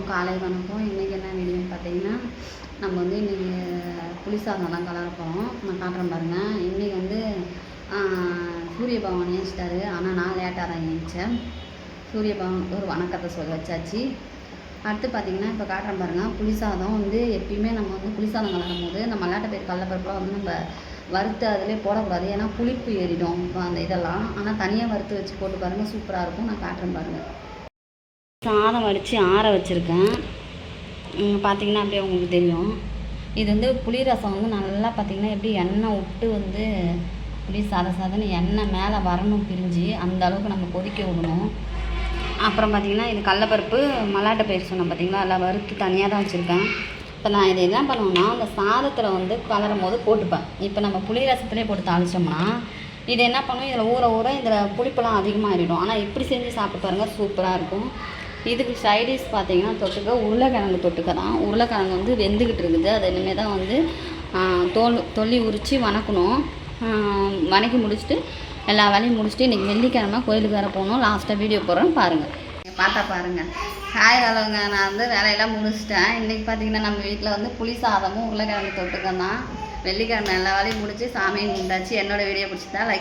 எல்லாருக்கும் காலை வணக்கம். இன்றைக்கி என்ன வீடியோன்னு பார்த்தீங்கன்னா, நம்ம வந்து இன்றைக்கி புளி சாதம் தான் கலர போகிறோம். நான் காட்டுறேன் பாருங்கள். இன்றைக்கி வந்து சூரிய பகவான் ஏஞ்சிட்டாரு. ஆனால் நான் லேட்டாக தான் ஏஞ்சேன். சூரிய பகவான் ஒரு வணக்கத்தை சொல்ல வச்சாச்சு. அடுத்து பார்த்திங்கன்னா, இப்போ காட்டுறேன் பாருங்கள். புளி சாதம் வந்து எப்பயுமே நம்ம வந்து புளி சாதம் கலரும் போது நம்ம மல்லாட்டை பயிர் கடலப்பருப்புலாம் வந்து நம்ம வறுத்து அதிலே போடக்கூடாது. ஏன்னா புளிப்பு ஏறிடும் அந்த இதெல்லாம். ஆனால் தனியாக வறுத்து வச்சு போட்டு பாருங்கள், சூப்பராக இருக்கும். நான் காட்டுறேன் பாருங்கள். சாதம் வடித்து ஆற வச்சுருக்கேன். பார்த்திங்கன்னா அப்படியே உங்களுக்கு தெரியும். இது வந்து புளி ரசம் வந்து நல்லா பார்த்திங்கன்னா எப்படி எண்ணெய் விட்டு வந்து புளி சாதம்னு எண்ணெய் மேலே வரணும் பிரிஞ்சு, அந்த அளவுக்கு நம்ம கொதிக்க விடணும். அப்புறம் பார்த்திங்கன்னா இது கடலப்பருப்பு மல்லாட்டை பயிர் சொன்னேன் பார்த்திங்களா, எல்லாம் வறுத்து தனியாக தான் வச்சுருக்கேன். இப்போ நான் இதை என்ன பண்ணுவேன்னா, அந்த சாதத்தில் வந்து கலரும் போது போட்டுப்பேன். இப்போ நம்ம புளி ரசத்துலேயே போட்டு தாளித்தோம்னா இது என்ன பண்ணும், இதில் ஊற இதில் புளிப்பெல்லாம் அதிகமாகிடும். ஆனால் இப்படி செஞ்சு சாப்பிட்டு பாருங்கள், சூப்பராக இருக்கும். இதுக்கு சைடிஷ் பார்த்திங்கன்னா தொட்டுக்க உருளைக்கிழங்கு தொட்டுக்க தான். உருளைக்கிழங்கு வந்து வெந்துக்கிட்டு இருக்குது. அது இனிமேல் தான் வந்து தொல்லி உரித்து வணக்கணும். வணக்கி முடிச்சுட்டு எல்லா வேலையும் முடிச்சுட்டு இன்றைக்கி வெள்ளிக்கிழமை கோயிலுக்கு வேறு போகணும். லாஸ்ட்டாக வீடியோ போடுறேன்னு பாருங்கள். பார்த்தா பாருங்கள். ஹாய் ஹலோங்க, நான் வந்து வேலையெல்லாம் முடிச்சிட்டேன். இன்றைக்கி பார்த்திங்கன்னா நம்ம வீட்டில் வந்து புளி சாதமும் உருளைக்கிழங்கு தொட்டுக்க தான். வெள்ளிக்கிழமை எல்லா வேலையும் முடிச்சு சாமியும் கும்பிட்டாச்சு. என்னோடய வீடியோ பிடிச்சிட்டா லைக்